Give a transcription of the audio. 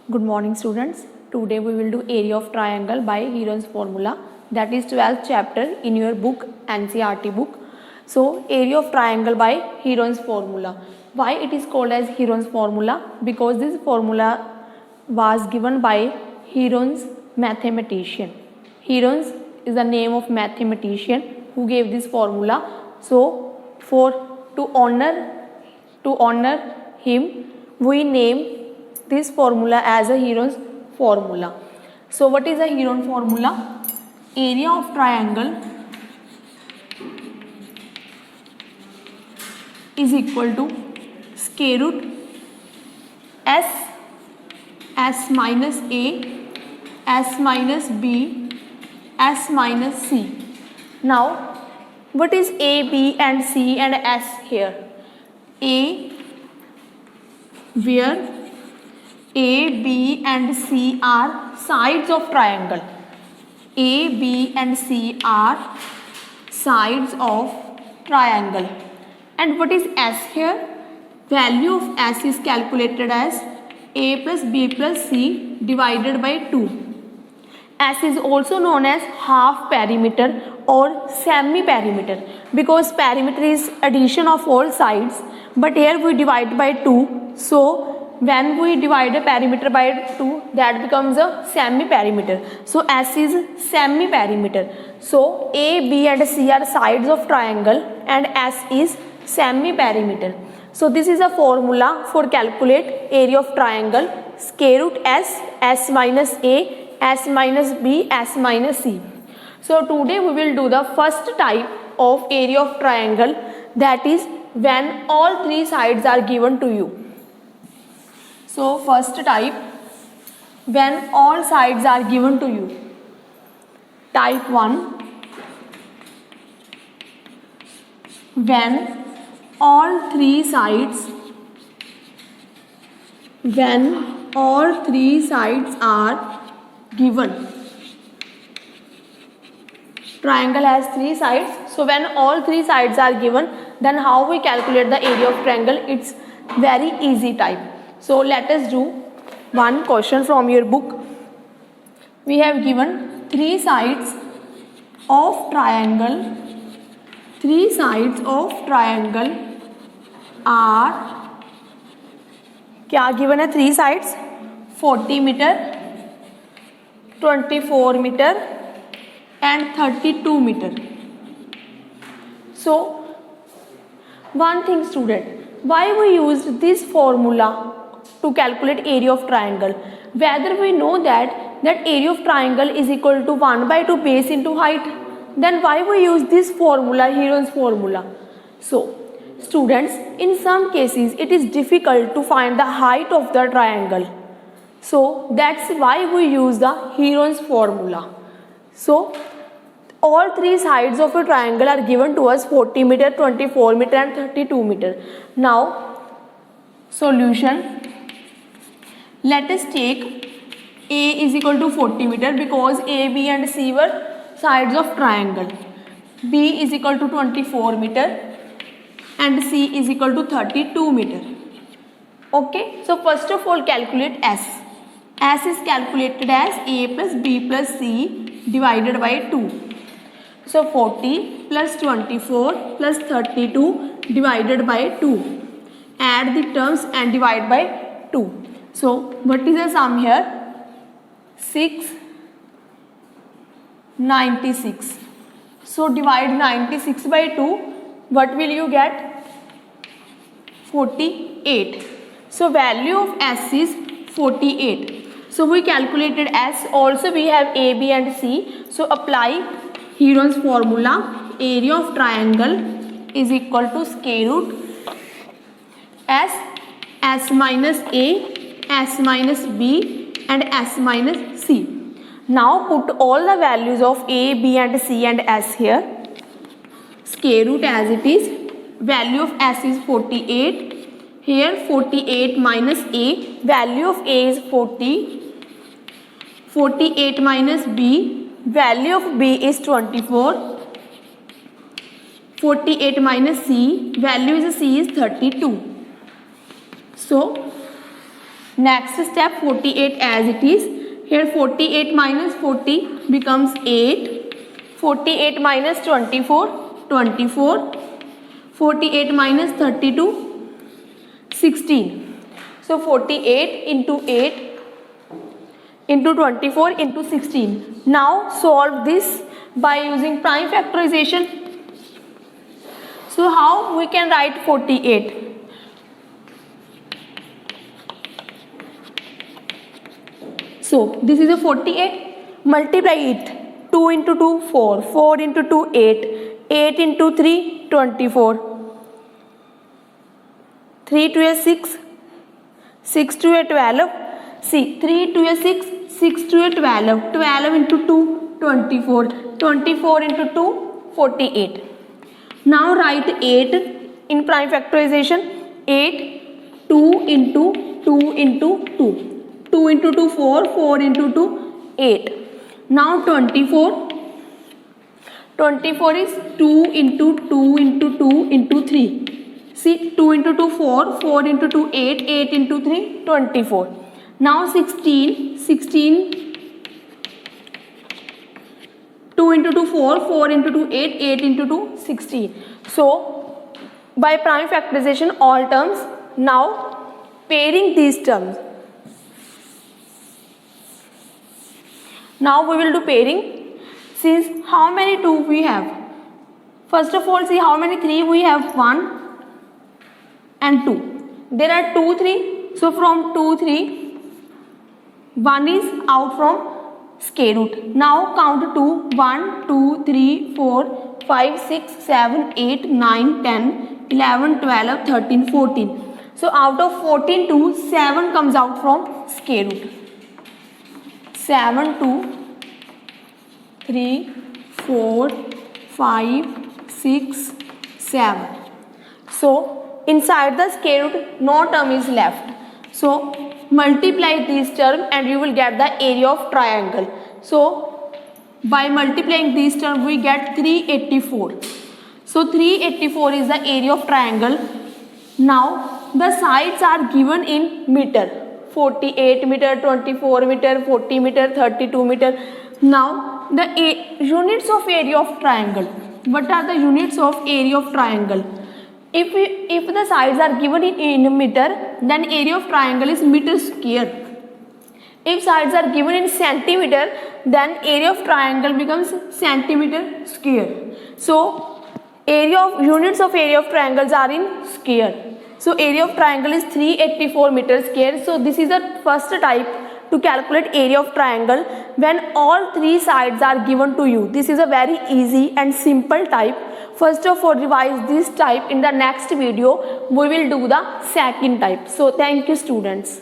Good morning students. Today we will do area of triangle by Heron's formula, that is 12th chapter in your book NCERT book. So area of triangle by Heron's formula. Why it is called as Heron's formula? Because this formula was given by Heron's mathematician. Heron's is the name of mathematician who gave this formula. So to honor him, we name this formula as a Heron's formula. So what is a Heron formula? Area of triangle is equal to square root s minus a, s minus b, s minus c. Now what is a, b and c and s here? A, where A, B and C are sides of triangle. A, B and C are sides of triangle. And what is S here? Value of S is calculated as A plus B plus C divided by 2. S is also known as half perimeter or semi perimeter, because perimeter is addition of all sides, but here we divide by 2. So when we divide a perimeter by 2, that becomes a semi perimeter. So S is semi perimeter. So A, B and C are sides of triangle and S is semi perimeter. So this is a formula for calculate area of triangle: square root s, s minus a, s minus b, s minus c. So today we will do the first type of area of triangle, that is when all three sides are given to you. So first type, when all sides are given to you. Type 1, when all three sides are given. Triangle has three sides, so when all three sides are given, then how we calculate the area of triangle? It's very easy type. So let us do one question from your book. We have given three sides of triangle. Three sides of triangle are, क्या given है? Three sides 40 meter, 24 meter and 32 meter. So one thing student, why we used this formula to calculate area of triangle? Whether we know that area of triangle is equal to 1 by 2 base into height, then why we use this formula, Heron's formula? So students, in some cases it is difficult to find the height of the triangle, so that's why we use the Heron's formula. So all three sides of a triangle are given to us: 40 meter, 24 meter and 32 meter. Now solution, let us take A is equal to 40 meter because A, B and C were sides of triangle. B is equal to 24 meter and C is equal to 32 meter. Okay, so first of all calculate S. S is calculated as A plus B plus C divided by 2. So 40 plus 24 plus 32 divided by 2. Add the terms and divide by 2. So what is the sum here? 696. So divide 96 by 2. What will you get? 48. So value of S is 48. So we calculated S. Also we have A, B and C. So apply Heron's formula. Area of triangle is equal to square root S, S minus A, S minus B and S minus C. Now put all the values of A, B and C and S here. Square root as it is. Value of S is 48. Here 48 minus A. Value of A is 40. 48 minus B. Value of B is 24. 48 minus C. Value of C is 32. So Next step 48 as it is. Here 48 minus 40 becomes 8. 48 minus 24, 24. 48 minus 32, 16. So 48 into 8 into 24 into 16. Now solve this by using prime factorization. So how we can write 48? So this is a 48, multiply it. 2 into 2, 4, 4 into 2, 8, 8 into 3, 24, 3 to a 6, 6 to a 12, see 3 to a 6, 6 to a 12, 12 into 2, 24, 24 into 2, 48. Now write 8 in prime factorization. 8, 2 into 2 into 2. 2 into 2, 4, 4 into 2, 8. Now 24. 24 is 2 into 2 into 2 into 3. See 2 into 2, 4, 4 into 2, 8, 8 into 3, 24. Now 16, 16, 2 into 2, 4, 4 into 2, 8, 8 into 2, 16. So by prime factorization all terms. Now pairing these terms. Now we will do pairing. Since how many 2 we have? First of all see how many 3 we have. 1 and 2. There are 2, 3. So from 2, 3, 1 is out from square root. Now count 2. 1, 2, 3, 4, 5, 6, 7, 8, 9, 10, 11, 12, 13, 14. So out of 14 2, 7 comes out from square root. 7, 2, 3, 4, 5, 6, 7. So inside the square root no term is left. So multiply these terms and you will get the area of triangle. So by multiplying these terms we get 384. So 384 is the area of triangle. Now the sides are given in meter. 48 meter, 24 meter, 40 meter, 32 meter. Now the units of area of triangle. What are the units of area of triangle? If the sides are given in meter, then area of triangle is meter square. If sides are given in centimeter, then area of triangle becomes centimeter square. So units of area of triangles are in square. So area of triangle is 384 meter square. So this is the first type to calculate area of triangle when all 3 sides are given to you. This is a very easy and simple type. First of all, revise this type. In the next video we will do the second type. So thank you students.